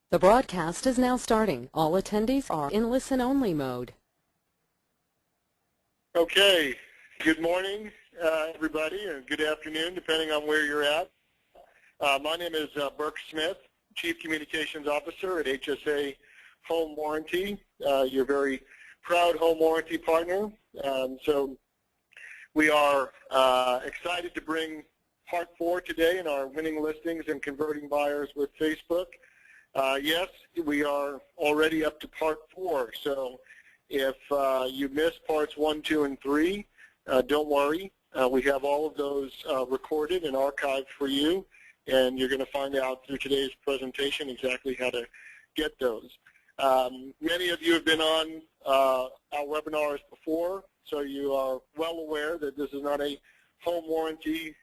The broadcast is now starting. All attendees are in listen-only mode. Okay, good morning, everybody, and good afternoon, depending on where you're at. My name is Burke Smith, Chief Communications Officer at HSA Home Warranty, your very proud home warranty partner. So we are excited to bring part 4 today in our winning listings and converting buyers with Facebook. Yes, we are already up to part 4, so if you missed parts 1, 2, and 3, don't worry. We have all of those recorded and archived for you, and you're going to find out through today's presentation exactly how to get those. Many of you have been on our webinars before, so you are well aware that this is not a home warranty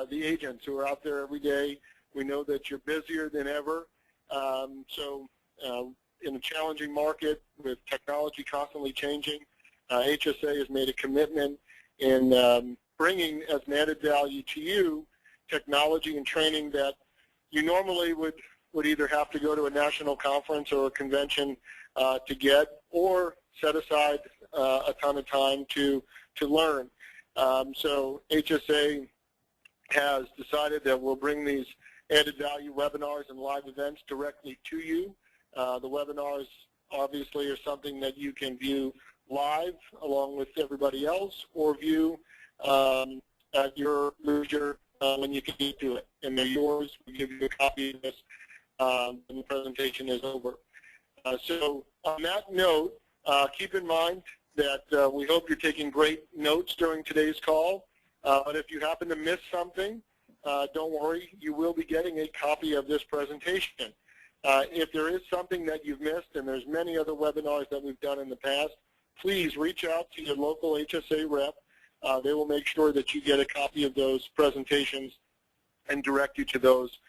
the agents who are out there every day. We know that you're busier than ever. In a challenging market with technology constantly changing, HSA has made a commitment in bringing as an added value to you technology and training that you normally would either have to go to a national conference or a convention to get, or set aside a ton of time to learn. So HSA has decided that we'll bring these added value webinars and live events directly to you. The webinars obviously are something that you can view live along with everybody else, or view at your leisure when you can get to it. And they're yours. We give you a copy of this when the presentation is over. So on that note, keep in mind that we hope you're taking great notes during today's call. But if you happen to miss something, don't worry, you will be getting a copy of this presentation. If there is something that you've missed, and there's many other webinars that we've done in the past, please reach out to your local HSA rep. They will make sure that you get a copy of those presentations and direct you to those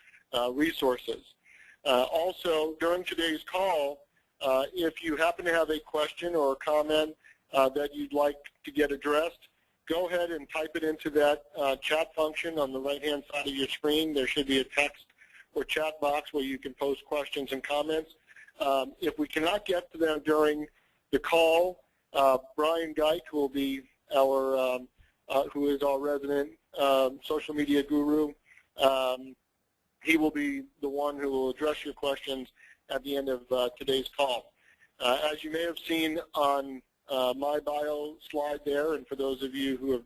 resources. Also, during today's call, if you happen to have a question or a comment that you'd like to get addressed, go ahead and type it into that chat function on the right-hand side of your screen. There should be a text or chat box where you can post questions and comments. If we cannot get to them during the call, Brian Geik, who will be our, who is our resident social media guru, he will be the one who will address your questions at the end of today's call. As you may have seen on my bio slide there, and for those of you who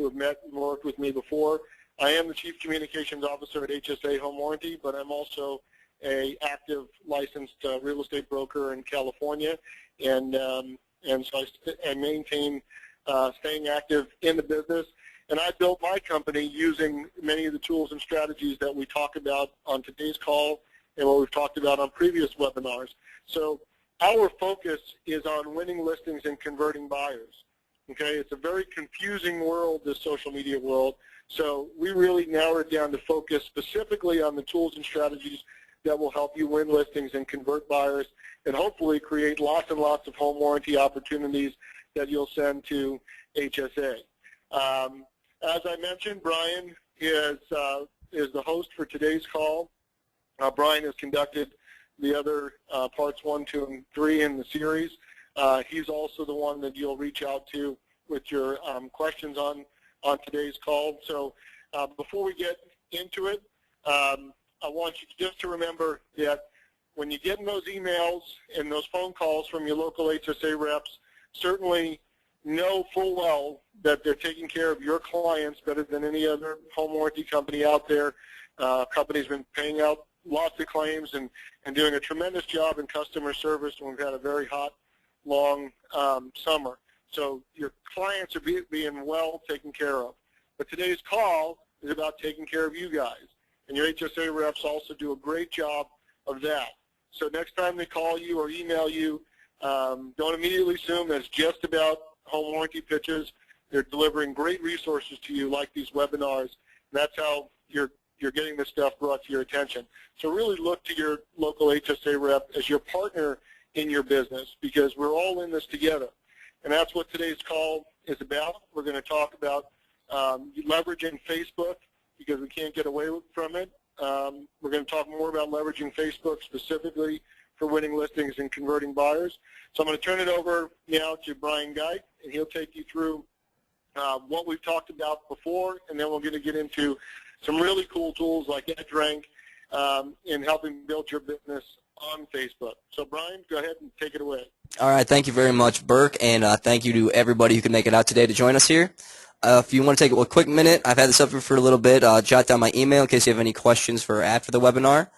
have met and worked with me before, I am the Chief Communications Officer at HSA Home Warranty, but I'm also an active licensed real estate broker in California, and so I maintain staying active in the business. And I built my company using many of the tools and strategies that we talk about on today's call and what we've talked about on previous webinars. So our focus is on winning listings and converting buyers. Okay, it's a very confusing world, this social media world. So we really narrowed it down to focus specifically on the tools and strategies that will help you win listings and convert buyers, and hopefully create lots and lots of home warranty opportunities that you'll send to HSA. As I mentioned, Brian is the host for today's call. Brian has conducted the other parts 1, 2, and 3 in the series. He's also the one that you'll reach out to with your questions on today's call. So before we get into it, I want you just to remember that when you get in those emails and those phone calls from your local HSA reps, certainly know full well that they're taking care of your clients better than any other home warranty company out there. Company's been paying out lots of claims and doing a tremendous job in customer service when we've had a very hot, long summer. So your clients are being well taken care of. But today's call is about taking care of you guys. And your HSA reps also do a great job of that. So next time they call you or email you, don't immediately assume that it's just about home warranty pitches. They're delivering great resources to you like these webinars. That's how you're getting this stuff brought to your attention. So really look to your local HSA rep as your partner in your business, because we're all in this together. And that's what today's call is about. We're going to talk about leveraging Facebook, because we can't get away from it. We're going to talk more about leveraging Facebook specifically for winning listings and converting buyers. So I'm going to turn it over now to Brian Geit, and he'll take you through what we've talked about before, and then we're going to get into some really cool tools like EdgeRank in helping build your business on Facebook. So Brian, go ahead and take it away. All right, thank you very much, Burke, and thank you to everybody who can make it out today to join us here. If you want to take a quick minute, I've had this up for a little bit. Jot down my email in case you have any questions for after the webinar.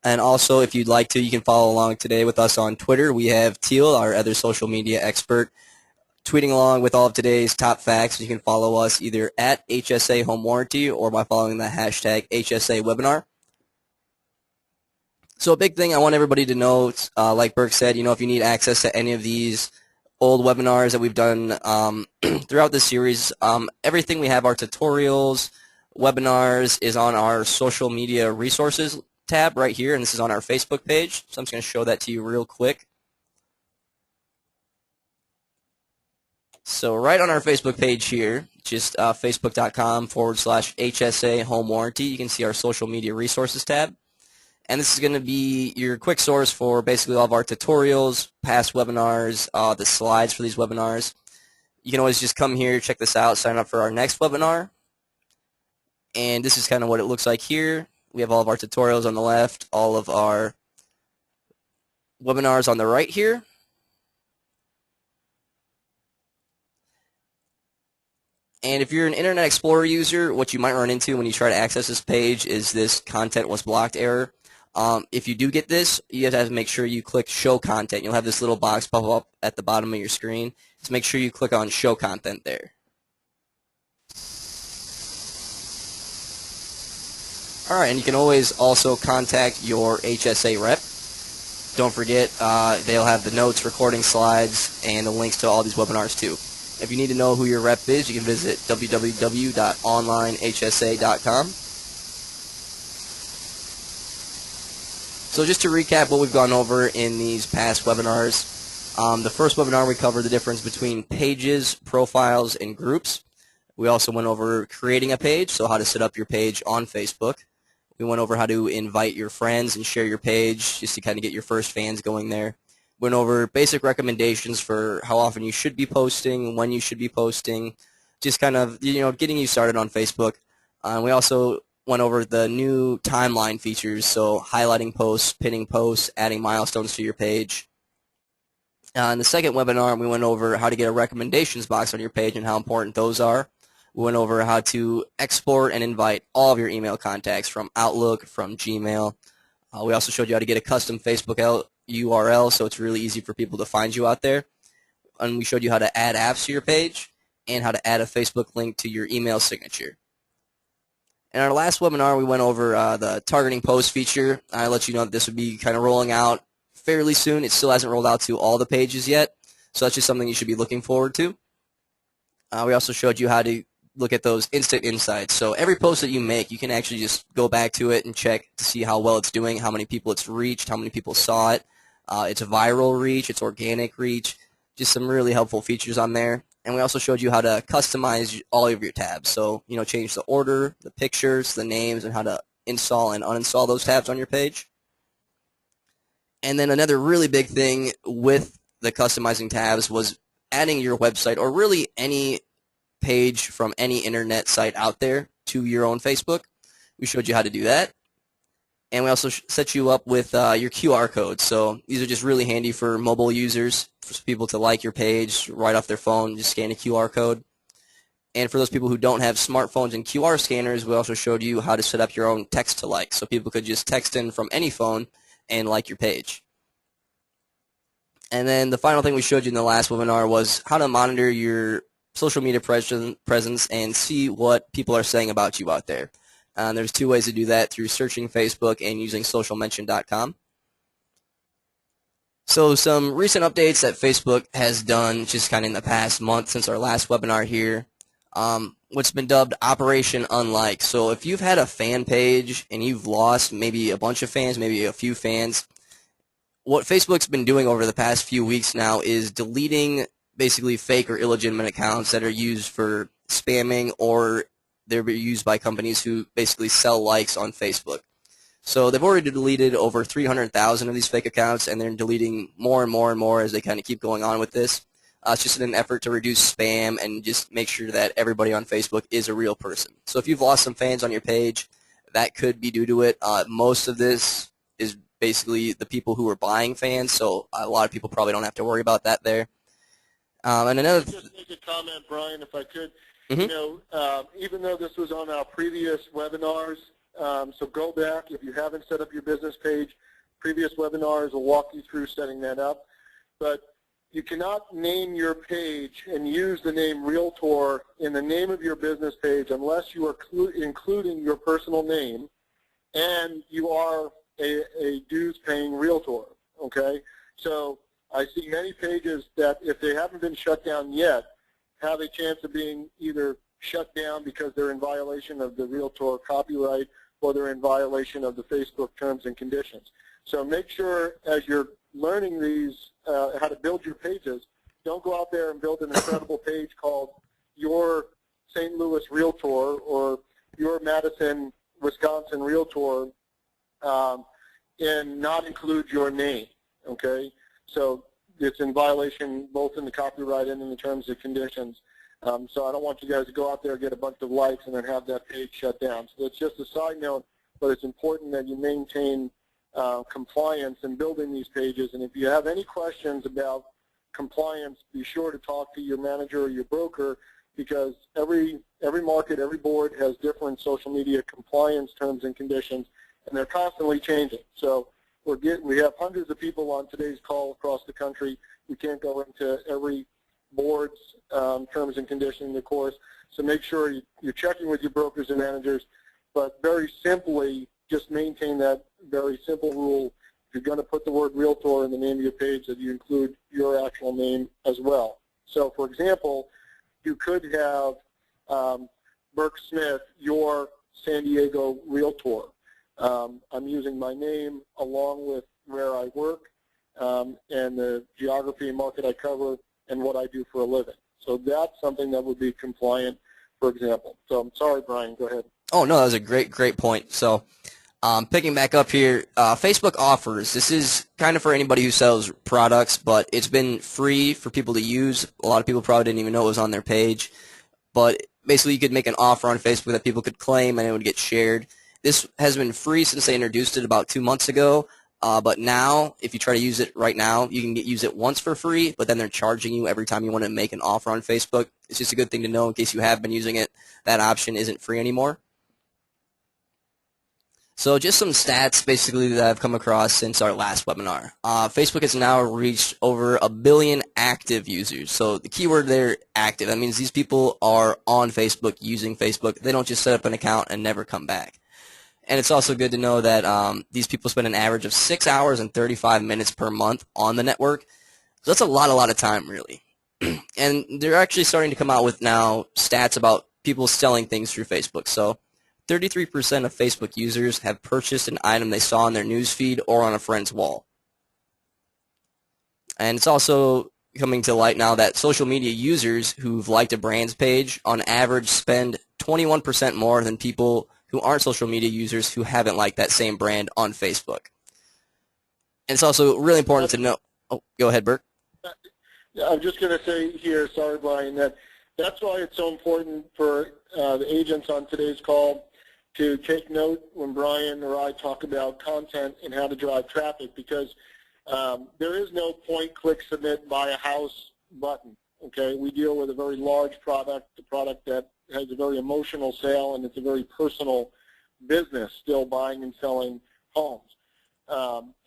And also, if you'd like to, you can follow along today with us on Twitter. We have Teal, our other social media expert, tweeting along with all of today's top facts. You can follow us either at HSA Home Warranty or by following the hashtag HSA Webinar. So a big thing I want everybody to know, like Burke said, if you need access to any of these old webinars that we've done throughout this series, everything we have, our tutorials, webinars, is on our social media resources tab right here, and this is on our Facebook page. So I'm just going to show that to you real quick. So right on our Facebook page here, just facebook.com/HSA Home Warranty, you can see our social media resources tab. And this is going to be your quick source for basically all of our tutorials, past webinars, the slides for these webinars. You can always just come here, check this out, sign up for our next webinar. And this is kind of what it looks like here. We have all of our tutorials on the left, all of our webinars on the right here. And if you're an Internet Explorer user, what you might run into when you try to access this page is this content was blocked error. If you do get this, you have to make sure you click Show Content. You'll have this little box pop up at the bottom of your screen. Just make sure you click on Show Content there. All right, and you can always also contact your HSA rep. Don't forget, they'll have the notes, recording slides, and the links to all these webinars too. If you need to know who your rep is, you can visit www.onlinehsa.com. So just to recap what we've gone over in these past webinars, the first webinar we covered the difference between pages, profiles, and groups. We also went over creating a page, so how to set up your page on Facebook. We went over how to invite your friends and share your page just to kind of get your first fans going there. Went over basic recommendations for how often you should be posting, when you should be posting, just kind of getting you started on Facebook. We also went over the new timeline features, so highlighting posts, pinning posts, adding milestones to your page. In the second webinar, we went over how to get a recommendations box on your page and how important those are. We went over how to export and invite all of your email contacts from Outlook, from Gmail. We also showed you how to get a custom Facebook URL, so it's really easy for people to find you out there. And we showed you how to add apps to your page and how to add a Facebook link to your email signature. In our last webinar, we went over the targeting post feature. I let you know that this would be kind of rolling out fairly soon. It still hasn't rolled out to all the pages yet, so that's just something you should be looking forward to. We also showed you how to look at those instant insights. So every post that you make, you can actually just go back to it and check to see how well it's doing, how many people it's reached, how many people saw it. It's a viral reach, it's organic reach, just some really helpful features on there. And we also showed you how to customize all of your tabs. So, change the order, the pictures, the names, and how to install and uninstall those tabs on your page. And then another really big thing with the customizing tabs was adding your website or really any page from any internet site out there to your own Facebook. We showed you how to do that. And we also set you up with your QR codes. So these are just really handy for mobile users, for people to like your page right off their phone, just scan a QR code. And for those people who don't have smartphones and QR scanners, we also showed you how to set up your own text to like. So people could just text in from any phone and like your page. And then the final thing we showed you in the last webinar was how to monitor your social media presence and see what people are saying about you out there. There's two ways to do that, through searching Facebook and using socialmention.com. So some recent updates that Facebook has done just kind of in the past month since our last webinar here. What's been dubbed Operation Unlike. So if you've had a fan page and you've lost maybe a bunch of fans, maybe a few fans, what Facebook's been doing over the past few weeks now is deleting basically fake or illegitimate accounts that are used for spamming, or they're used by companies who basically sell likes on Facebook. So they've already deleted over 300,000 of these fake accounts, and they're deleting more and more and more as they kind of keep going on with this. It's just in an effort to reduce spam and just make sure that everybody on Facebook is a real person. So if you've lost some fans on your page, that could be due to it. Most of this is basically the people who are buying fans, so a lot of people probably don't have to worry about that there. And another Just make a comment, Brian, if I could. Mhm. You know, even though this was on our previous webinars, so go back if you haven't set up your business page. Previous webinars will walk you through setting that up. But you cannot name your page and use the name Realtor in the name of your business page unless you are including your personal name and you are a dues-paying Realtor, okay? So I see many pages that, if they haven't been shut down yet, have a chance of being either shut down because they're in violation of the Realtor copyright or they're in violation of the Facebook terms and conditions. So make sure as you're learning these, how to build your pages, don't go out there and build an incredible page called Your St. Louis Realtor or Your Madison, Wisconsin Realtor, and not include your name, okay? So it's in violation both in the copyright and in the terms and conditions. So I don't want you guys to go out there and get a bunch of likes and then have that page shut down. So it's just a side note, but it's important that you maintain compliance in building these pages. And if you have any questions about compliance, be sure to talk to your manager or your broker, because every market, every board has different social media compliance terms and conditions, and they're constantly changing. So we have hundreds of people on today's call across the country. We can't go into every board's terms and conditions, of course. So make sure you're checking with your brokers and managers, but very simply, just maintain that very simple rule. If you're going to put the word Realtor in the name of your page, that you include your actual name as well. So, for example, you could have Burke Smith, Your San Diego Realtor. I'm using my name along with where I work and the geography and market I cover and what I do for a living. So that's something that would be compliant, for example. So I'm sorry, Brian, go ahead. Oh, no, that was a great point. So picking back up here, Facebook offers. This is kind of for anybody who sells products, but it's been free for people to use. A lot of people probably didn't even know it was on their page. But basically, you could make an offer on Facebook that people could claim, and it would get shared. This has been free since they introduced it about 2 months ago. But now, if you try to use it right now, you can use it once for free, but then they're charging you every time you want to make an offer on Facebook. It's just a good thing to know in case you have been using it. That option isn't free anymore. So just some stats basically that I've come across since our last webinar. Facebook has now reached over 1 billion active users. So the keyword there, active. That means these people are on Facebook, using Facebook. They don't just set up an account and never come back. And it's also good to know that these people spend an average of 6 hours and 35 minutes per month on the network. So that's a lot of time, really. And they're actually starting to come out with now stats about people selling things through Facebook. So 33% of Facebook users have purchased an item they saw on their newsfeed or on a friend's wall. And it's also coming to light now that social media users who've liked a brand's page on average spend 21% more than people who aren't social media users who haven't liked that same brand on Facebook. And it's also really important to know. Oh, go ahead, Burke. I'm just going to say here, sorry, Brian, that's why it's so important for the agents on today's call to take note when Brian or I talk about content and how to drive traffic, because there is no point, click, submit, buy a house button. Okay, we deal with a very large product, a product that has a very emotional sale, and it's a very personal business, still buying and selling homes.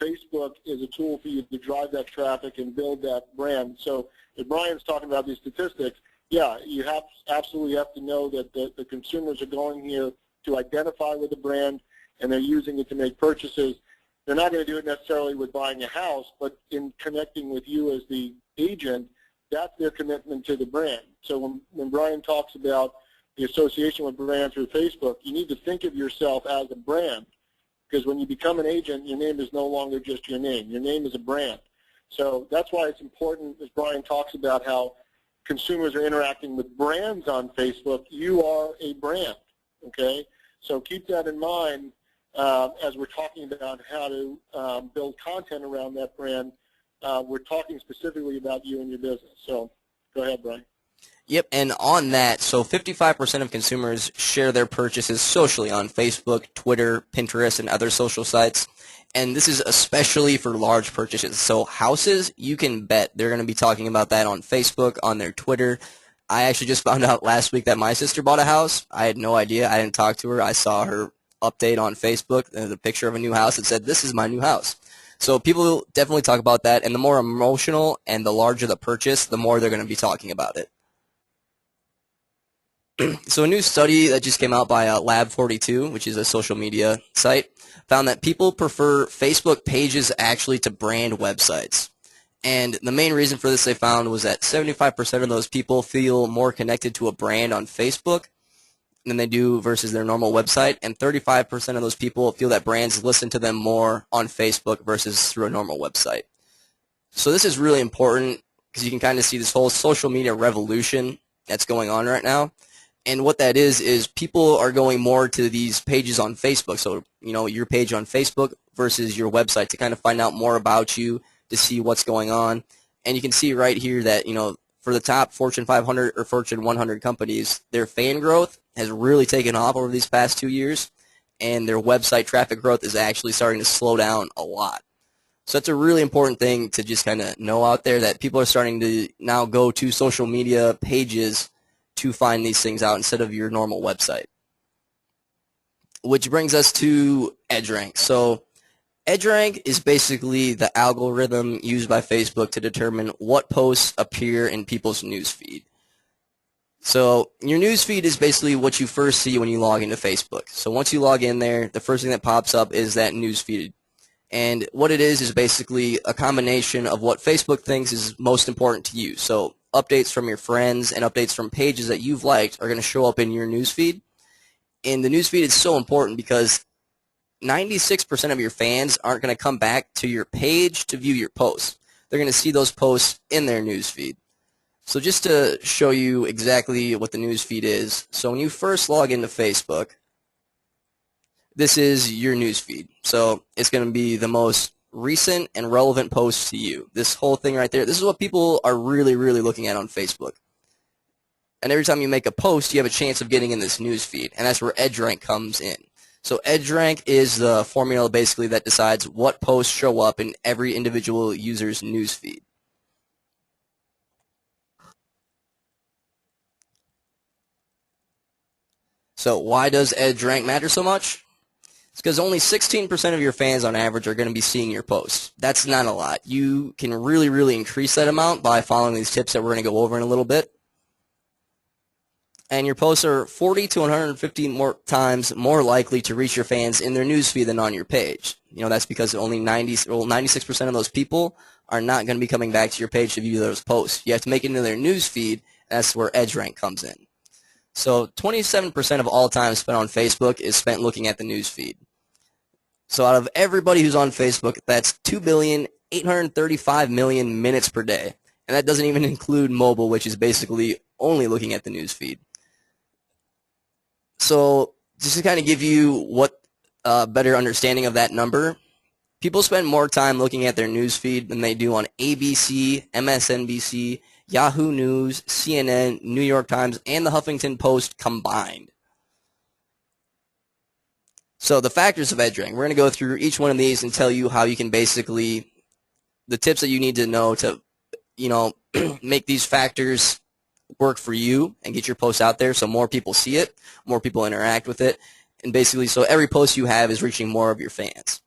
Facebook is a tool for you to drive that traffic and build that brand. So if Brian's talking about these statistics, yeah, you absolutely have to know that the consumers are going here to identify with the brand, and they're using it to make purchases. They're not going to do it necessarily with buying a house, but in connecting with you as the agent, that's their commitment to the brand. So when Brian talks about the association with brands through Facebook, you need to think of yourself as a brand, because when you become an agent, your name is no longer just your name. Your name is a brand. So that's why it's important, as Brian talks about, how consumers are interacting with brands on Facebook. You are a brand, okay? So keep that in mind as we're talking about how to build content around that brand. We're talking specifically about you and your business. So go ahead, Brian. Yep, and on that, so 55% of consumers share their purchases socially on Facebook, Twitter, Pinterest, and other social sites. And this is especially for large purchases. So houses, you can bet they're going to be talking about that on Facebook, on their Twitter. I actually just found out last week that my sister bought a house. I had no idea. I didn't talk to her. I saw her update on Facebook, the picture of a new house that said, "This is my new house." So people definitely talk about that, and the more emotional and the larger the purchase, the more they're going to be talking about it. So a new study that just came out by Lab42, which is a social media site, found that people prefer Facebook pages actually to brand websites. And the main reason for this they found was that 75% of those people feel more connected to a brand on Facebook than they do versus their normal website, and 35% of those people feel that brands listen to them more on Facebook versus through a normal website. So this is really important because you can kind of see this whole social media revolution that's going on right now. And what that is people are going more to these pages on Facebook. So, your page on Facebook versus your website to kind of find out more about you, to see what's going on. And you can see right here that, for the top Fortune 500 or Fortune 100 companies, their fan growth has really taken off over these past 2 years, and their website traffic growth is actually starting to slow down a lot. So that's a really important thing to just kind of know out there, that people are starting to now go to social media pages to find these things out instead of your normal website. Which brings us to EdgeRank. So EdgeRank is basically the algorithm used by Facebook to determine what posts appear in people's newsfeed. So your newsfeed is basically what you first see when you log into Facebook. So once you log in there, the first thing that pops up is that newsfeed. And what it is basically a combination of what Facebook thinks is most important to you. So updates from your friends and updates from pages that you've liked are going to show up in your newsfeed. And the newsfeed is so important because 96% of your fans aren't going to come back to your page to view your posts. They're going to see those posts in their newsfeed. So just to show you exactly what the newsfeed is, so when you first log into Facebook, this is your newsfeed. So it's going to be the most recent and relevant posts to you. This whole thing right there, this is what people are really, really looking at on Facebook. And every time you make a post, you have a chance of getting in this newsfeed, and that's where EdgeRank comes in. So EdgeRank is the formula basically that decides what posts show up in every individual user's newsfeed. So why does EdgeRank matter so much? It's because only 16% of your fans on average are going to be seeing your posts. That's not a lot. You can really, really increase that amount by following these tips that we're going to go over in a little bit. And your posts are 40 to 150 more times more likely to reach your fans in their newsfeed than on your page. That's because only 96% of those people are not going to be coming back to your page to view those posts. You have to make it into their newsfeed, and that's where EdgeRank comes in. So 27% of all time spent on Facebook is spent looking at the newsfeed. So out of everybody who's on Facebook, that's 2,835,000,000 minutes per day. And that doesn't even include mobile, which is basically only looking at the newsfeed. So just to kind of give you what better understanding of that number, people spend more time looking at their newsfeed than they do on ABC, MSNBC, Yahoo News, CNN, New York Times, and the Huffington Post combined. So the factors of EdgeRank, we're going to go through each one of these and tell you how you can basically, the tips that you need to know to, make these factors work for you and get your post out there so more people see it, more people interact with it, and basically so every post you have is reaching more of your fans.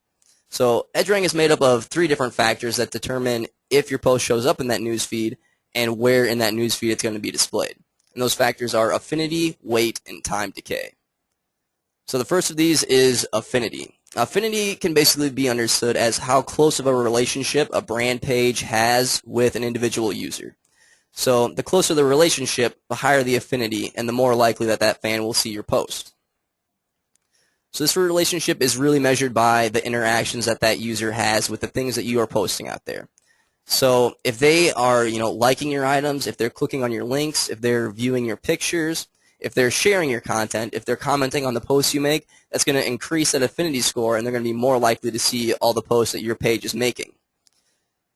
So EdgeRank is made up of 3 different factors that determine if your post shows up in that newsfeed and where in that newsfeed it's going to be displayed. And those factors are affinity, weight, and time decay. So the first of these is affinity. Affinity can basically be understood as how close of a relationship a brand page has with an individual user. So the closer the relationship, the higher the affinity, and the more likely that that fan will see your post. So this relationship is really measured by the interactions that that user has with the things that you are posting out there. So if they are, liking your items, if they're clicking on your links, if they're viewing your pictures, if they're sharing your content, if they're commenting on the posts you make, that's going to increase that affinity score, and they're going to be more likely to see all the posts that your page is making.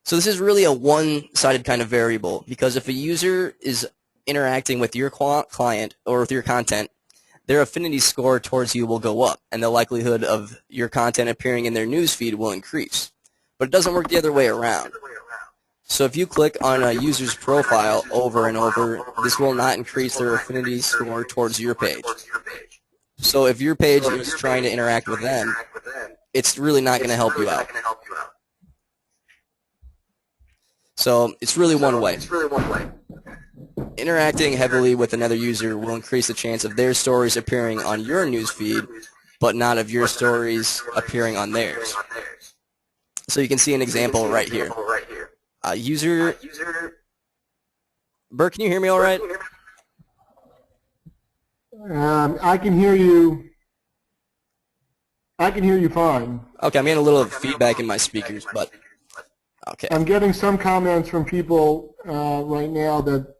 So this is really a one-sided kind of variable, because if a user is interacting with your client or with your content, their affinity score towards you will go up, and the likelihood of your content appearing in their newsfeed will increase. But it doesn't work the other way around. So if you click on a user's profile over and over, this will not increase their affinity score towards your page. So if your page is trying to interact with them, it's really not going to help you out. So it's really one way. Interacting heavily with another user will increase the chance of their stories appearing on your newsfeed, but not of your stories appearing on theirs. So you can see an example right here. User, Bert, can you hear me all right? I can hear you. I can hear you fine. Okay, I'm getting a little feedback in my speakers, but okay. I'm getting some comments from people right now that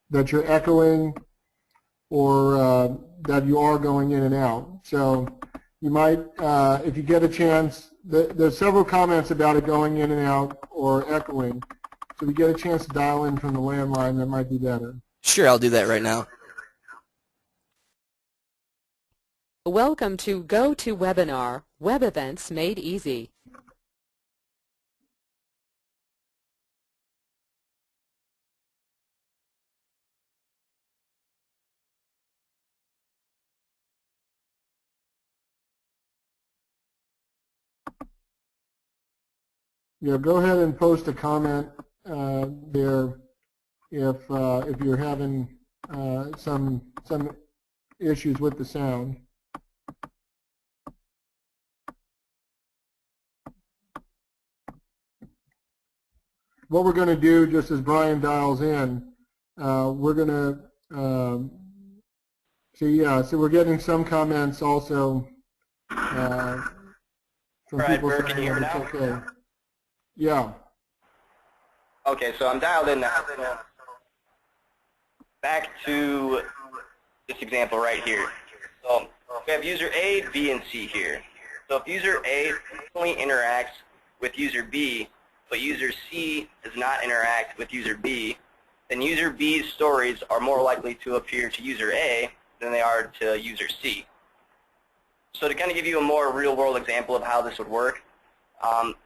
that you're echoing or that you are going in and out. So you might, if you get a chance, there's several comments about it going in and out or echoing. So if you get a chance to dial in from the landline, that might be better. Sure, I'll do that right now. Welcome to GoToWebinar, web events made easy. Yeah, go ahead and post a comment there if you're having some issues with the sound. What we're going to do, just as Brian dials in, we're going to so we're getting some comments also from people Bert, can saying you hear me that now? it's okay. Yeah. Okay, so I'm dialed in now. Back to this example right here. So we have user A, B, and C here. So if user A frequently interacts with user B, but user C does not interact with user B, then user B's stories are more likely to appear to user A than they are to user C. So to kind of give you a more real-world example of how this would work,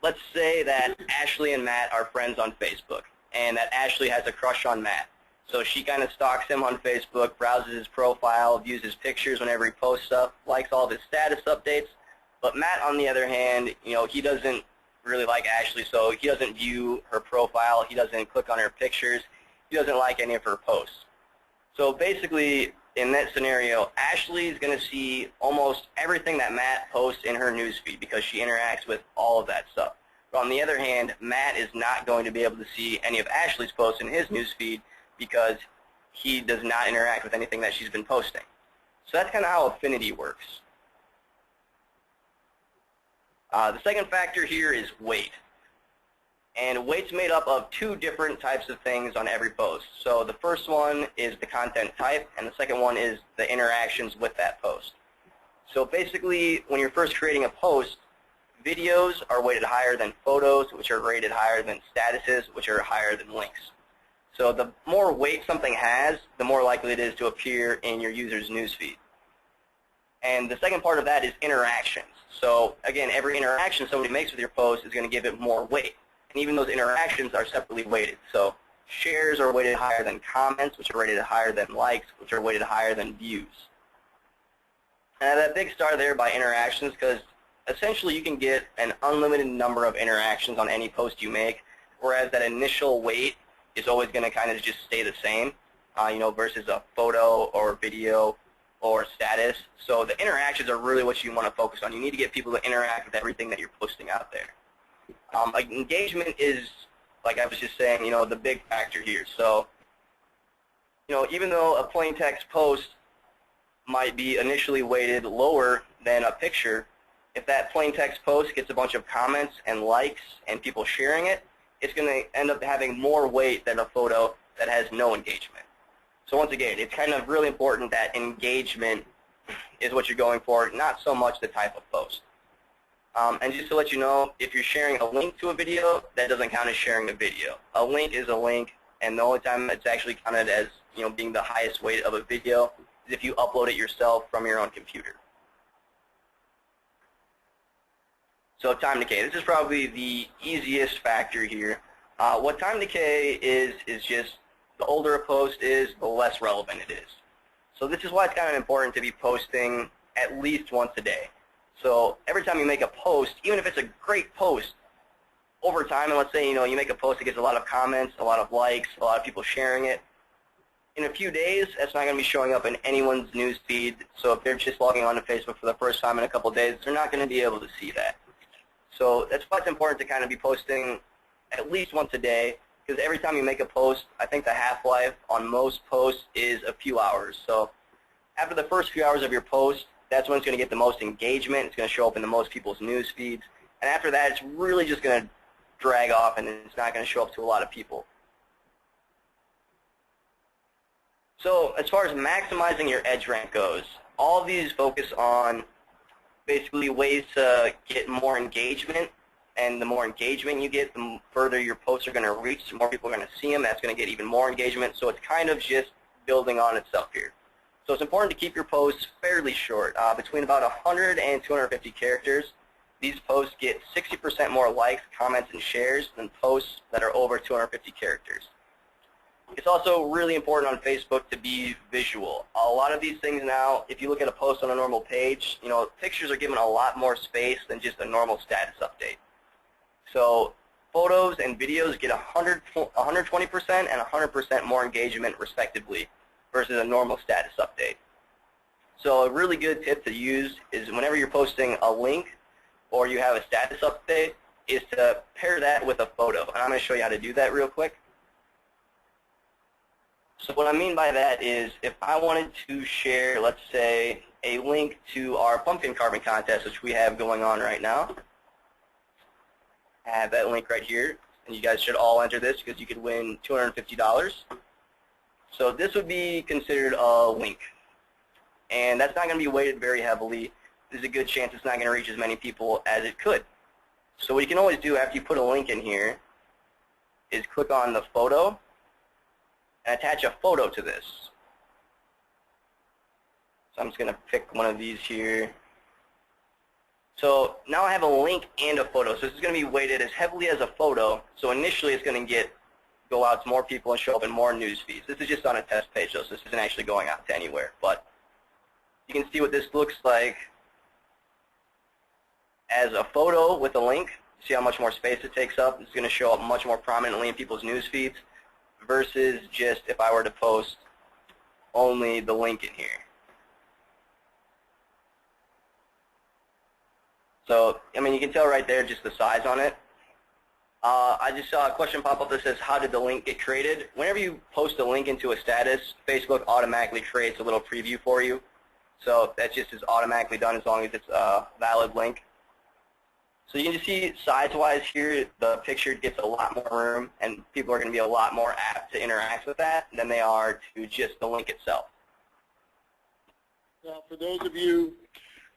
let's say that Ashley and Matt are friends on Facebook, and that Ashley has a crush on Matt. So she kind of stalks him on Facebook, browses his profile, views his pictures whenever he posts stuff, likes all of his status updates. But Matt, on the other hand, he doesn't really like Ashley, so he doesn't view her profile, he doesn't click on her pictures, he doesn't like any of her posts. So basically, in that scenario, Ashley is going to see almost everything that Matt posts in her newsfeed because she interacts with all of that stuff. But on the other hand, Matt is not going to be able to see any of Ashley's posts in his newsfeed because he does not interact with anything that she's been posting. So that's kind of how affinity works. The second factor here is weight. And weight's made up of two different types of things on every post. So the first one is the content type, and the second one is the interactions with that post. So basically, when you're first creating a post, videos are weighted higher than photos, which are rated higher than statuses, which are higher than links. So the more weight something has, the more likely it is to appear in your user's newsfeed. And the second part of that is interactions. So again, every interaction somebody makes with your post is going to give it more weight. And even those interactions are separately weighted. So shares are weighted higher than comments, which are rated higher than likes, which are weighted higher than views. And that big star there by interactions, because essentially you can get an unlimited number of interactions on any post you make, whereas that initial weight is always going to kind of just stay the same, versus a photo or video or status. So the interactions are really what you want to focus on. You need to get people to interact with everything that you're posting out there. Engagement is, like I was just saying, the big factor here. So, even though a plain text post might be initially weighted lower than a picture, if that plain text post gets a bunch of comments and likes and people sharing it, it's going to end up having more weight than a photo that has no engagement. So once again, it's kind of really important that engagement is what you're going for, not so much the type of post. And just to let you know, if you're sharing a link to a video, that doesn't count as sharing a video. A link is a link, and the only time it's actually counted as being the highest weight of a video is if you upload it yourself from your own computer. So time decay. This is probably the easiest factor here. What time decay is just the older a post is, the less relevant it is. So this is why it's kind of important to be posting at least once a day. So every time you make a post, even if it's a great post, over time, and let's say you make a post that gets a lot of comments, a lot of likes, a lot of people sharing it, in a few days, that's not going to be showing up in anyone's news feed. So if they're just logging on to Facebook for the first time in a couple of days, they're not going to be able to see that. So that's why it's important to kind of be posting at least once a day, because every time you make a post, I think the half-life on most posts is a few hours. So after the first few hours of your post, that's when it's going to get the most engagement. It's going to show up in the most people's news feeds. And after that, it's really just going to drag off, and it's not going to show up to a lot of people. So as far as maximizing your edge rank goes, all of these focus on basically ways to get more engagement, and the more engagement you get, the further your posts are going to reach, the more people are going to see them. That's going to get even more engagement. So it's kind of just building on itself here. So it's important to keep your posts fairly short, between about 100 and 250 characters. These posts get 60% more likes, comments, and shares than posts that are over 250 characters. It's also really important on Facebook to be visual. A lot of these things now, if you look at a post on a normal page, pictures are given a lot more space than just a normal status update. So photos and videos get 120% and 100% more engagement respectively versus a normal status update. So a really good tip to use is whenever you're posting a link or you have a status update is to pair that with a photo. And I'm going to show you how to do that real quick. So what I mean by that is if I wanted to share, let's say, a link to our pumpkin carving contest, which we have going on right now. I have that link right here, and you guys should all enter this because you could win $250. So this would be considered a link, and that's not going to be weighted very heavily. There's a good chance it's not going to reach as many people as it could. So what you can always do after you put a link in here is click on the photo and attach a photo to this. So I'm just going to pick one of these here. So now I have a link and a photo. So this is going to be weighted as heavily as a photo. So initially it's going to go out to more people and show up in more news feeds. This is just on a test page, though, so this isn't actually going out to anywhere. But you can see what this looks like as a photo with a link. See how much more space it takes up. It's going to show up much more prominently in people's news feeds versus just if I were to post only the link in here. So, I mean, you can tell right there just the size on it. I just saw a question pop up that says, how did the link get created? Whenever you post a link into a status, Facebook automatically creates a little preview for you. So that just is automatically done as long as it's a valid link. So you can just see size-wise here, the picture gets a lot more room, and people are going to be a lot more apt to interact with that than they are to just the link itself. Now, for those of you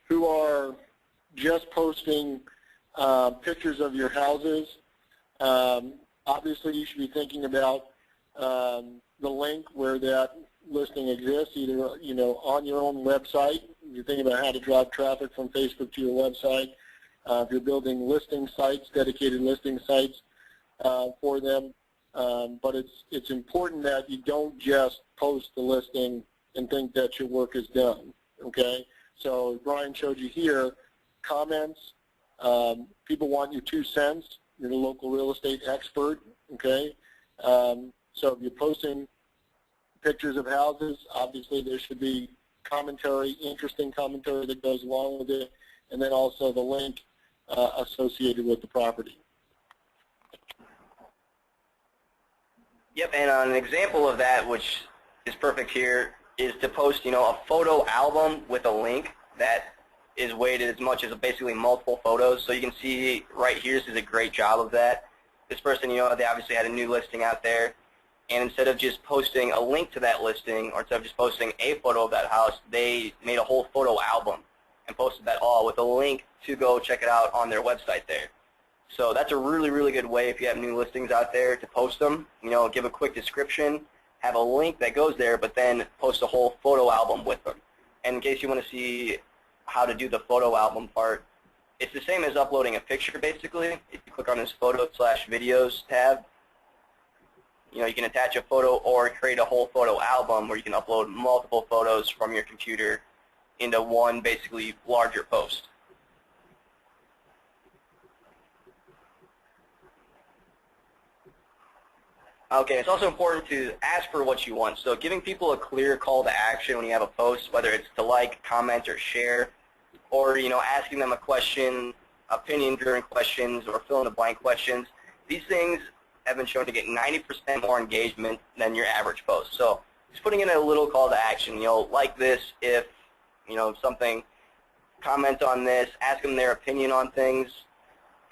who are just posting pictures of your houses, obviously you should be thinking about the link where that listing exists, either on your own website. You're thinking about how to drive traffic from Facebook to your website. If you're building listing sites, dedicated listing sites for them, but it's important that you don't just post the listing and think that your work is done. Okay, so Brian showed you here comments. People want your 2 cents. You're the local real estate expert. Okay, so if you're posting pictures of houses, obviously there should be commentary, interesting commentary that goes along with it, and then also the link associated with the property. Yep, and an example of that, which is perfect here, is to post, a photo album with a link that is weighted as much as basically multiple photos. So you can see right here, this is a great job of that. This person, they obviously had a new listing out there, and instead of just posting a link to that listing, or instead of just posting a photo of that house, they made a whole photo album and posted that all with a link to go check it out on their website there. So that's a really, really good way if you have new listings out there to post them. Give a quick description, have a link that goes there, but then post a whole photo album with them. And in case you want to see how to do the photo album part, it's the same as uploading a picture basically. If you click on this photo/videos tab, you can attach a photo or create a whole photo album where you can upload multiple photos from your computer into one basically larger post. Okay, it's also important to ask for what you want. So giving people a clear call to action when you have a post, whether it's to like, comment, or share, or asking them a question, opinion-driven questions, or fill-in-the-blank questions. These things have been shown to get 90% more engagement than your average post. So just putting in a little call to action, like this if, something, comment on this, ask them their opinion on things.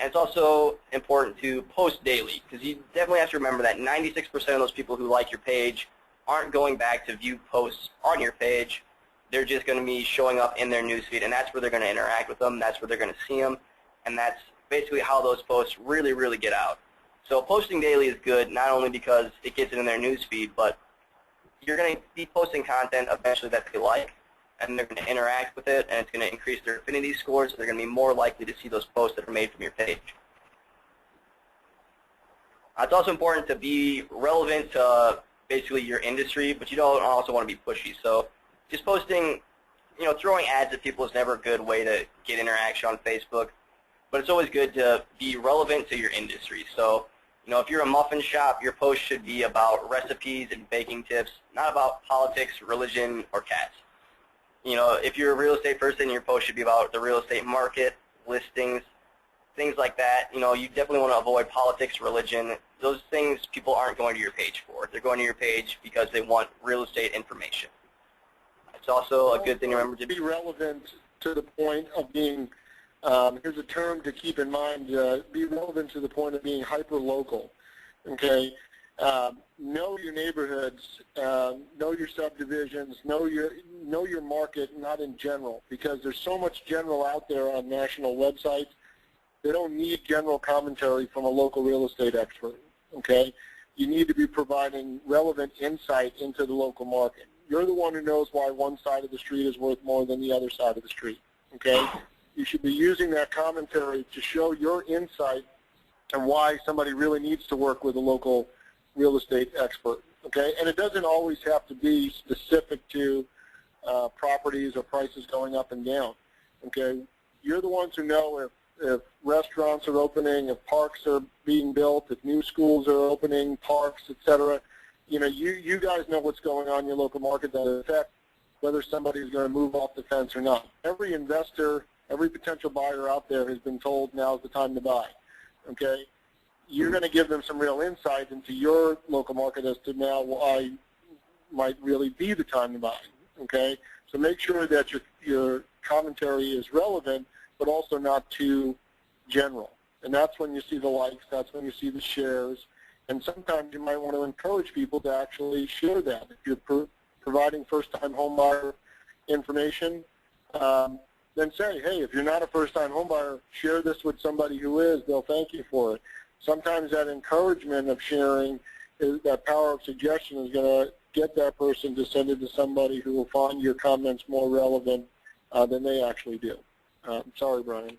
And it's also important to post daily, because you definitely have to remember that 96% of those people who like your page aren't going back to view posts on your page. They're just going to be showing up in their newsfeed, and that's where they're going to interact with them. That's where they're going to see them, and that's basically how those posts really, really get out. So posting daily is good, not only because it gets it in their newsfeed, but you're going to be posting content eventually that they like, and they're going to interact with it, and it's going to increase their affinity scores, so they're going to be more likely to see those posts that are made from your page. It's also important to be relevant to basically your industry, but you don't also want to be pushy. So just posting, throwing ads at people is never a good way to get interaction on Facebook, but it's always good to be relevant to your industry. So, if you're a muffin shop, your post should be about recipes and baking tips, not about politics, religion, or cats. If you're a real estate person, your post should be about the real estate market, listings, things like that. You definitely want to avoid politics, religion. Those things people aren't going to your page for. They're going to your page because they want real estate information. It's also a good thing to remember to be relevant to the point of being, here's a term to keep in mind, be relevant to the point of being hyper-local, okay? Know your neighborhoods, know your subdivisions, know your market, not in general, because there's so much general out there on national websites. They don't need general commentary from a local real estate expert, okay? You need to be providing relevant insight into the local market. You're the one who knows why one side of the street is worth more than the other side of the street, okay? You should be using that commentary to show your insight and why somebody really needs to work with a local real estate expert, okay? And it doesn't always have to be specific to properties or prices going up and down, okay? You're the ones who know if restaurants are opening, if parks are being built, if new schools are opening, parks, etc. You guys know what's going on in your local market that affects whether somebody's going to move off the fence or not. Every investor, every potential buyer out there has been told now's the time to buy, okay? You're going to give them some real insight into your local market as to now why might really be the time to buy, okay? So make sure that your commentary is relevant, but also not too general. And that's when you see the likes, that's when you see the shares, and sometimes you might want to encourage people to actually share that. If you're providing first-time homebuyer information, then say, hey, if you're not a first-time homebuyer, share this with somebody who is. They'll thank you for it. Sometimes that encouragement of sharing, that power of suggestion is going to get that person to send it to somebody who will find your comments more relevant than they actually do. Sorry, Brian.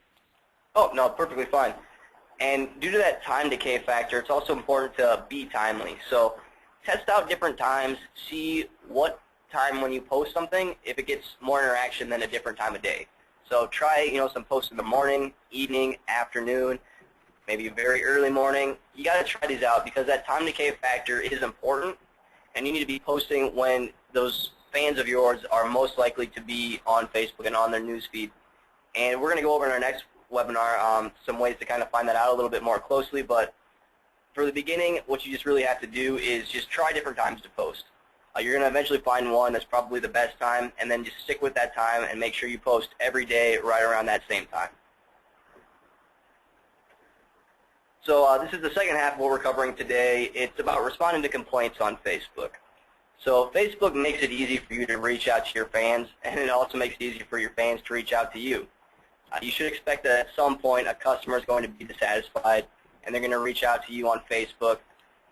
Oh, no, perfectly fine. And due to that time decay factor, it's also important to be timely. So test out different times, see what time when you post something, if it gets more interaction than a different time of day. So try, some posts in the morning, evening, afternoon, maybe very early morning. You got to try these out because that time decay factor is important, and you need to be posting when those fans of yours are most likely to be on Facebook and on their newsfeed. And we're going to go over in our next webinar some ways to kind of find that out a little bit more closely. But for the beginning, what you just really have to do is just try different times to post. You're going to eventually find one that's probably the best time, and then just stick with that time and make sure you post every day right around that same time. So this is the second half of what we're covering today. It's about responding to complaints on Facebook. So Facebook makes it easy for you to reach out to your fans, and it also makes it easy for your fans to reach out to you. You should expect that at some point a customer is going to be dissatisfied, and they're going to reach out to you on Facebook.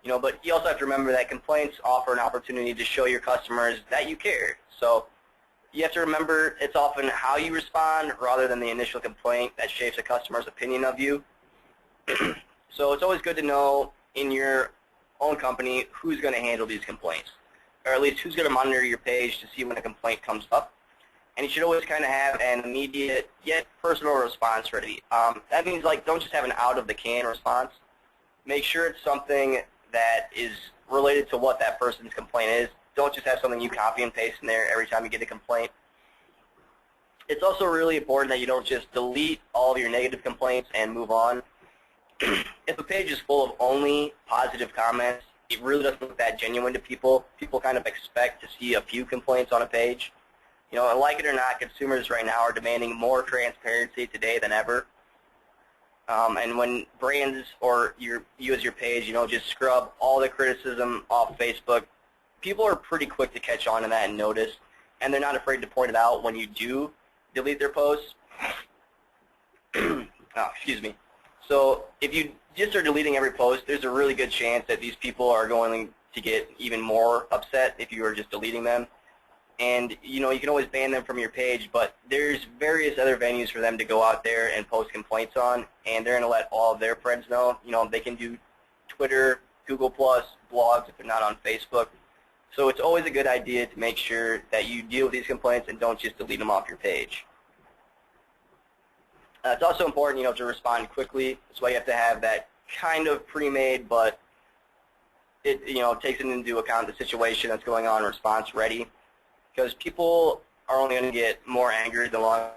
But you also have to remember that complaints offer an opportunity to show your customers that you care. So you have to remember it's often how you respond rather than the initial complaint that shapes a customer's opinion of you. So it's always good to know in your own company who's going to handle these complaints, or at least who's going to monitor your page to see when a complaint comes up. And you should always kind of have an immediate yet personal response ready. That means, like, don't just have an out-of-the-can response. Make sure it's something that is related to what that person's complaint is. Don't just have something you copy and paste in there every time you get a complaint. It's also really important that you don't just delete all of your negative complaints and move on. If a page is full of only positive comments, it really doesn't look that genuine to people. People kind of expect to see a few complaints on a page. And like it or not, consumers right now are demanding more transparency today than ever. And when brands or you as your page, just scrub all the criticism off Facebook, people are pretty quick to catch on to that and notice, and they're not afraid to point it out when you do delete their posts. Excuse me. So if you just are deleting every post, there's a really good chance that these people are going to get even more upset if you are just deleting them. And, you can always ban them from your page, but there's various other venues for them to go out there and post complaints on, and they're going to let all of their friends know. They can do Twitter, Google+, blogs if they're not on Facebook. So it's always a good idea to make sure that you deal with these complaints and don't just delete them off your page. It's also important, to respond quickly. That's why you have to have that kind of pre-made, but it, takes into account the situation that's going on, response ready. Because people are only going to get more angry the longer.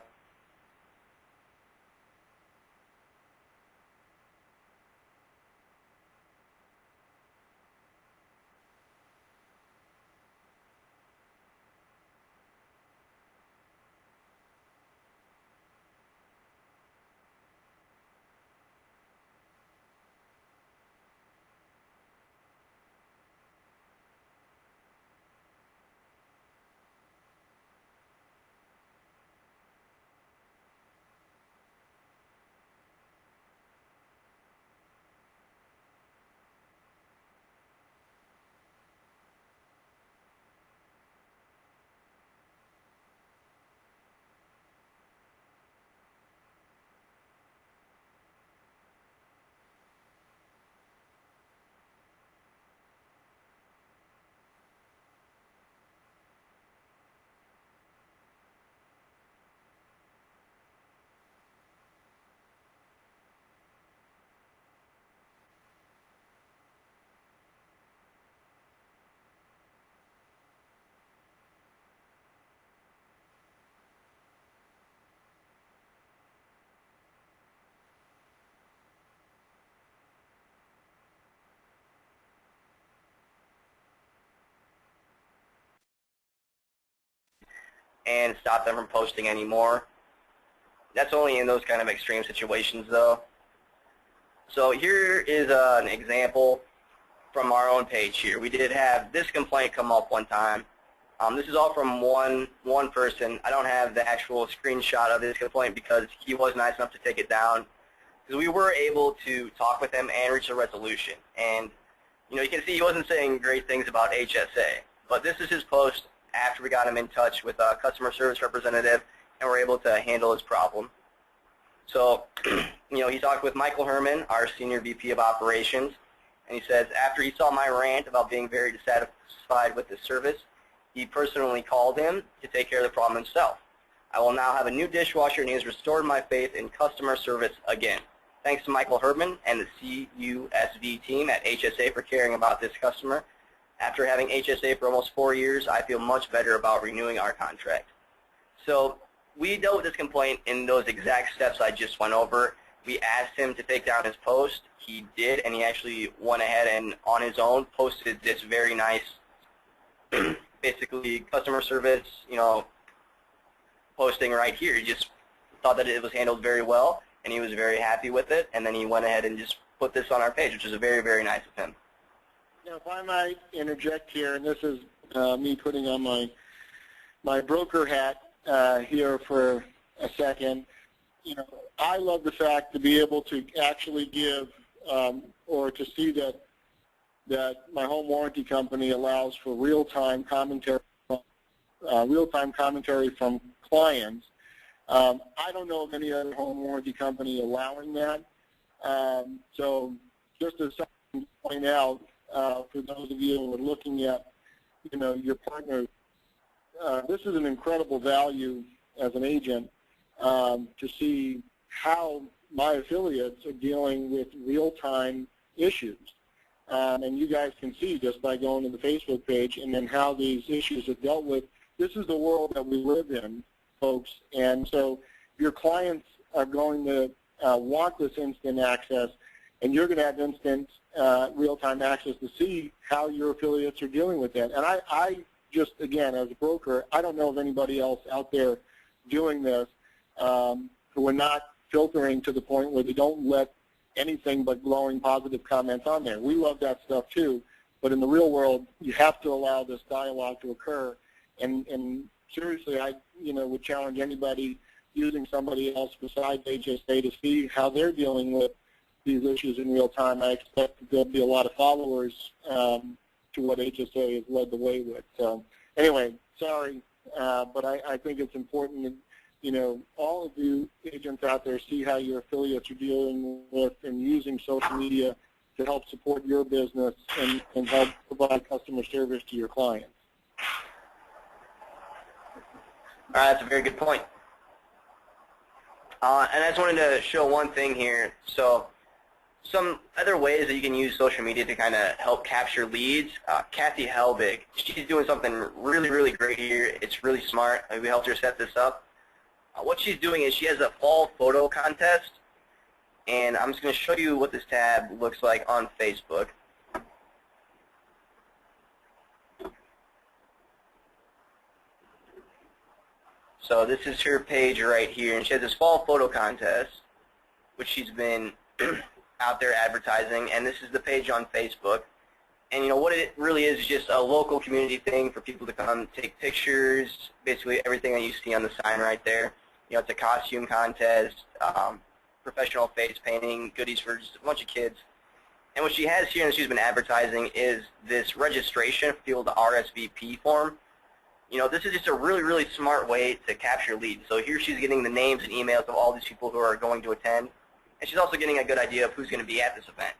And stop them from posting anymore. That's only in those kind of extreme situations, though. So here is an example from our own page here. We did have this complaint come up one time. This is all from one person. I don't have the actual screenshot of this complaint because he was nice enough to take it down. Because we were able to talk with him and reach a resolution. And you can see he wasn't saying great things about HSA. But this is his post after we got him in touch with a customer service representative and were able to handle his problem. So, he talked with Michael Herman, our Senior VP of Operations, and he says, after he saw my rant about being very dissatisfied with the service, he personally called him to take care of the problem himself. I will now have a new dishwasher, and he has restored my faith in customer service again. Thanks to Michael Herman and the CUSV team at HSA for caring about this customer. After having HSA for almost 4 years, I feel much better about renewing our contract. So we dealt with this complaint in those exact steps I just went over. We asked him to take down his post. He did, and he actually went ahead and on his own posted this very nice basically customer service, posting right here. He just thought that it was handled very well, and he was very happy with it, and then he went ahead and just put this on our page, which is very, very nice of him. Now, if I might interject here, and this is me putting on my broker hat here for a second. I love the fact to be able to actually give or to see that my home warranty company allows for real-time commentary from clients. I don't know of any other home warranty company allowing that. So just as something to point out, for those of you who are looking at, your partner, this is an incredible value as an agent to see how my affiliates are dealing with real-time issues. And you guys can see just by going to the Facebook page and then how these issues are dealt with. This is the world that we live in, folks. And so your clients are going to want this instant access, and you're going to have instant real-time access to see how your affiliates are dealing with that. And I just, again, as a broker, I don't know of anybody else out there doing this who are not filtering to the point where they don't let anything but glowing positive comments on there. We love that stuff too, but in the real world, you have to allow this dialogue to occur. And seriously, I would challenge anybody using somebody else besides HSA to see how they're dealing with these issues in real time. I expect that there'll be a lot of followers to what HSA has led the way with. So anyway, sorry, but I think it's important that all of you agents out there see how your affiliates are dealing with and using social media to help support your business and help provide customer service to your clients. All right, that's a very good point. And I just wanted to show one thing here. So some other ways that you can use social media to kind of help capture leads. Kathy Helbig, she's doing something really, really great here. It's really smart. We helped her set this up. What she's doing is she has a fall photo contest, and I'm just going to show you what this tab looks like on Facebook. So this is her page right here, and she has this fall photo contest, which she's been out there advertising, and this is the page on Facebook. And what it really is just a local community thing for people to come take pictures, basically everything that you see on the sign right there. It's a costume contest, professional face painting, goodies for just a bunch of kids. And what she has here, and she's been advertising, is this registration field RSVP form. This is just a really, really smart way to capture leads. So here she's getting the names and emails of all these people who are going to attend. And she's also getting a good idea of who's going to be at this event.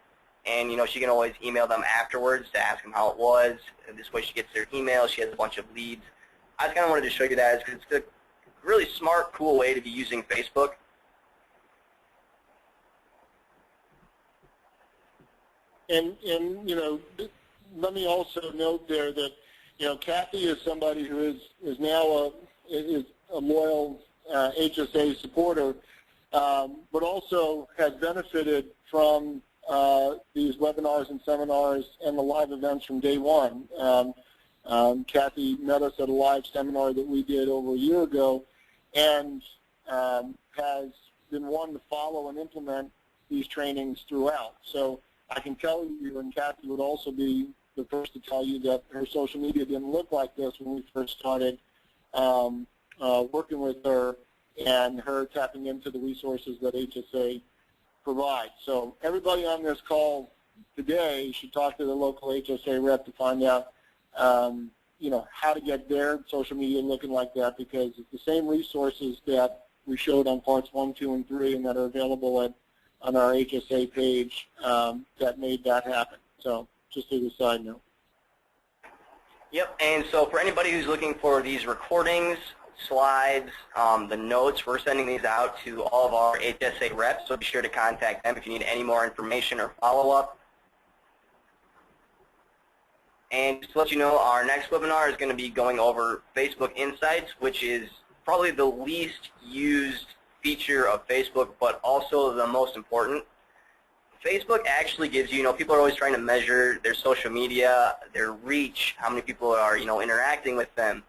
And, she can always email them afterwards to ask them how it was. And this way she gets their email. She has a bunch of leads. I just kind of wanted to show you that because it's a really smart, cool way to be using Facebook. And let me also note there that, Kathy is somebody who is now a loyal HSA supporter, but also has benefited from these webinars and seminars and the live events from day one. Kathy met us at a live seminar that we did over a year ago, and has been one to follow and implement these trainings throughout. So I can tell you, and Kathy would also be the first to tell you, that her social media didn't look like this when we first started working with her, and her tapping into the resources that HSA provides. So everybody on this call today should talk to the local HSA rep to find out how to get their social media looking like that, because it's the same resources that we showed on parts 1, 2, and 3 and that are available on our HSA page that made that happen. So just as a side note. Yep, and so for anybody who's looking for these recordings, slides, the notes, we're sending these out to all of our HSA reps, so be sure to contact them if you need any more information or follow-up. And just to let you know, our next webinar is going to be going over Facebook Insights, which is probably the least used feature of Facebook, but also the most important. Facebook actually gives you, people are always trying to measure their social media, their reach, how many people are, interacting with them.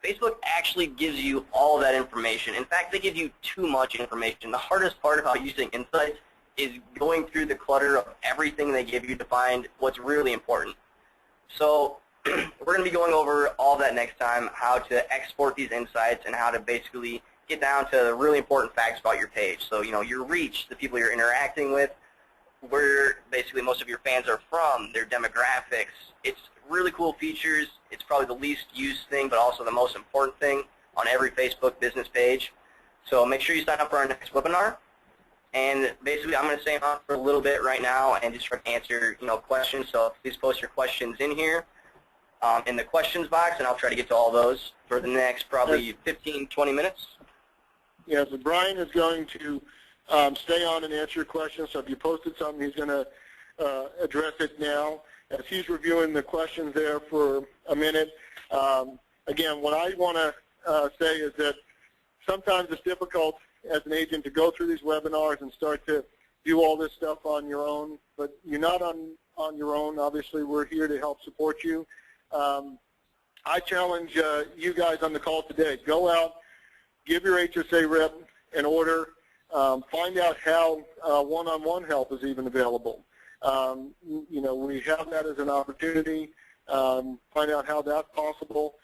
Facebook actually gives you all that information. In fact, they give you too much information. The hardest part about using Insights is going through the clutter of everything they give you to find what's really important. So we're going to be going over all that next time, how to export these insights and how to basically get down to the really important facts about your page. So, your reach, the people you're interacting with, where basically most of your fans are from, their demographics. It's really cool features. It's probably the least used thing, but also the most important thing on every Facebook business page. So make sure you sign up for our next webinar. And basically, I'm going to stay on for a little bit right now and just try to answer, questions. So please post your questions in here in the questions box, and I'll try to get to all those for the next probably 15, 20 minutes. Yeah, so Brian is going to stay on and answer your questions. So if you posted something, he's going to address it now. As he's reviewing the questions there for a minute, again, what I want to say is that sometimes it's difficult as an agent to go through these webinars and start to do all this stuff on your own, but you're not on your own. Obviously, we're here to help support you. I challenge you guys on the call today, go out, give your HSA rep an order, find out how one-on-one help is even available. We have that as an opportunity. Find out how that's possible.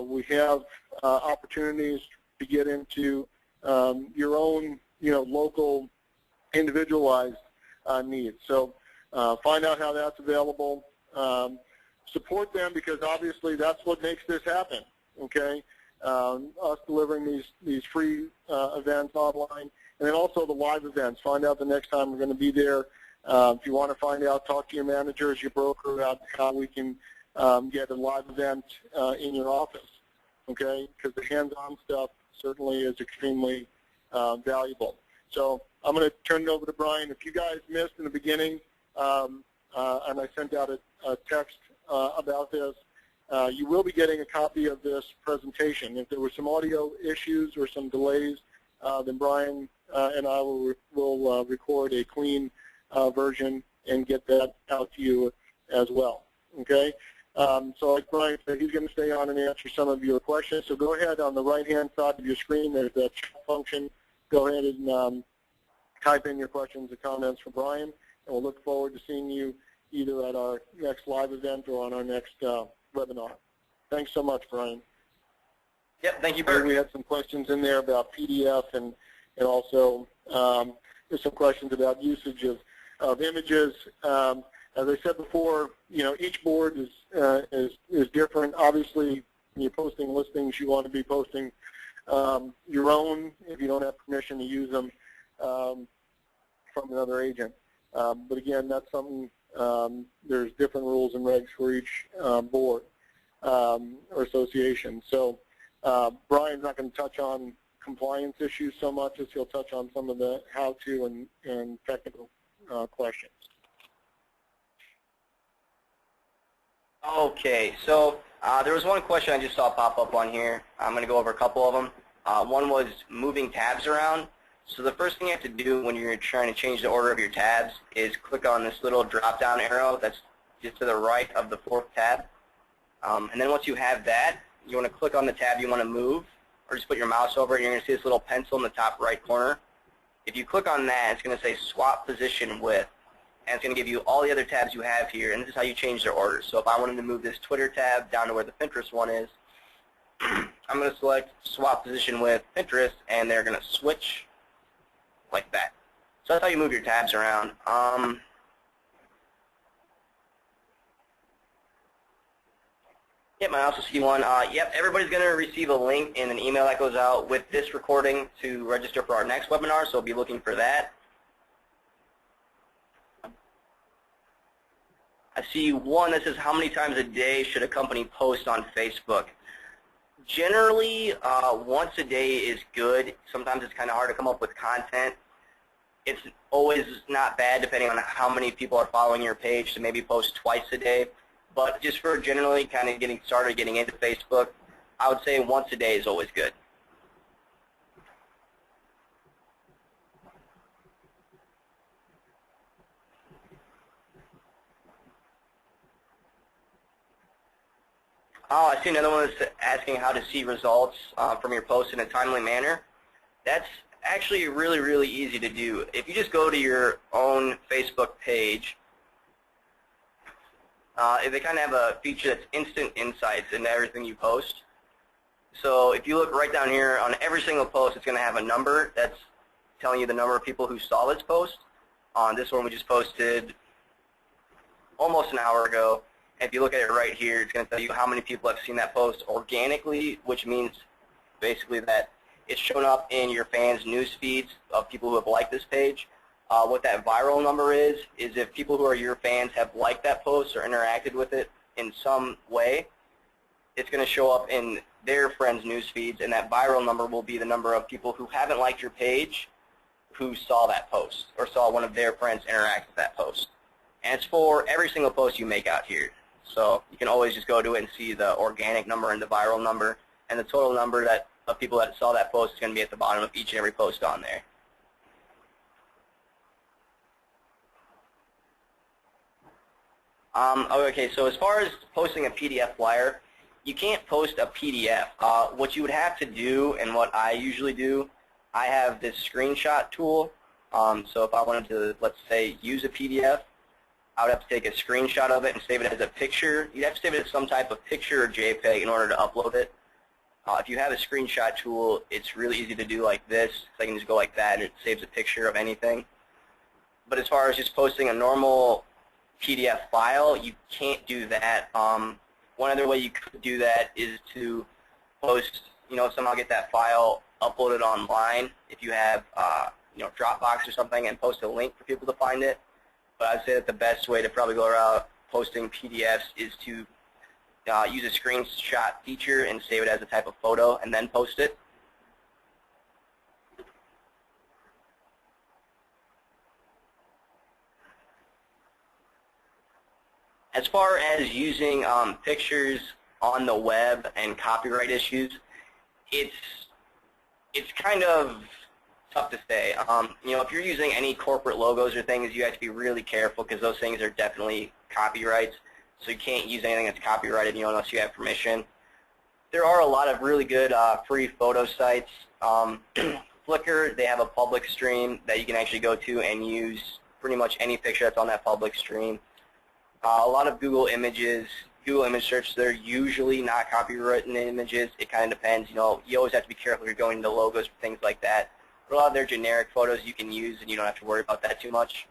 We have opportunities to get into your own, local, individualized needs. So find out how that's available. Support them because obviously that's what makes this happen. Okay, us delivering these free events online, and then also the live events. Find out the next time we're going to be there. If you want to find out, talk to your managers, your broker about how we can get a live event in your office. Okay, because the hands-on stuff certainly is extremely valuable. So I'm going to turn it over to Brian. If you guys missed in the beginning, and I sent out a text about this, you will be getting a copy of this presentation. If there were some audio issues or some delays, then Brian and I will record a clean version and get that out to you as well. Okay? So like Brian said, he's going to stay on and answer some of your questions. So go ahead on the right-hand side of your screen. There's a chat function. Go ahead and type in your questions or comments for Brian, and we'll look forward to seeing you either at our next live event or on our next webinar. Thanks so much, Brian. Yep, thank you, Bert. We had some questions in there about PDF and also there's some questions about usage of images. As I said before, each board is different. Obviously, when you're posting listings, you want to be posting your own if you don't have permission to use them from another agent. But again, that's something, there's different rules and regs for each board or association. So Brian's not going to touch on compliance issues so much as he'll touch on some of the how-to and technical questions. Okay, so there was one question I just saw pop up on here. I'm going to go over a couple of them. One was moving tabs around. So the first thing you have to do when you're trying to change the order of your tabs is click on this little drop-down arrow that's just to the right of the fourth tab. And then once you have that, you want to click on the tab you want to move, or just put your mouse over it, and you're going to see this little pencil in the top right corner. If you click on that, it's going to say swap position with, and it's going to give you all the other tabs you have here, and this is how you change their order. So if I wanted to move this Twitter tab down to where the Pinterest one is, I'm going to select swap position with Pinterest, and they're going to switch like that. So that's how you move your tabs around. Yep, I also see one. Yep, everybody's going to receive a link in an email that goes out with this recording to register for our next webinar, so be looking for that. I see one that says, how many times a day should a company post on Facebook? Generally, once a day is good. Sometimes it's kind of hard to come up with content. It's always not bad depending on how many people are following your page to maybe post twice a day. But just for generally kind of getting started, getting into Facebook, I would say once a day is always good. Oh, I see another one that's asking how to see results from your post in a timely manner. That's actually really, really easy to do. If you just go to your own Facebook page, they kind of have a feature that's instant insights into everything you post. So if you look right down here on every single post, it's going to have a number that's telling you the number of people who saw this post. On this one we just posted almost an hour ago. If you look at it right here, it's going to tell you how many people have seen that post organically, which means basically that it's shown up in your fans' news feeds of people who have liked this page. What that viral number is if people who are your fans have liked that post or interacted with it in some way, it's going to show up in their friends' news feeds, and that viral number will be the number of people who haven't liked your page who saw that post or saw one of their friends interact with that post. And it's for every single post you make out here. So you can always just go to it and see the organic number and the viral number, and the total number of people that saw that post is going to be at the bottom of each and every post on there. Okay, so as far as posting a PDF flyer, you can't post a PDF. What you would have to do, and what I usually do, I have this screenshot tool. So if I wanted to, let's say, use a PDF, I would have to take a screenshot of it and save it as a picture. You'd have to save it as some type of picture or JPEG in order to upload it. If you have a screenshot tool, it's really easy to do like this. So I can just go like that and it saves a picture of anything. But as far as just posting a normal PDF file, you can't do that. One other way you could do that is to post, somehow get that file uploaded online if you have, Dropbox or something, and post a link for people to find it. But I'd say that the best way to probably go around posting PDFs is to use a screenshot feature and save it as a type of photo and then post it. As far as using pictures on the web and copyright issues, it's kind of tough to say. If you're using any corporate logos or things, you have to be really careful because those things are definitely copyrights. So you can't use anything that's copyrighted, unless you have permission. There are a lot of really good free photo sites. Flickr, they have a public stream that you can actually go to and use pretty much any picture that's on that public stream. A lot of Google Images, Google image search, they're usually not copyrighted images. It kind of depends. You always have to be careful if you're going to logos for things like that. But a lot of their generic photos you can use, and you don't have to worry about that too much.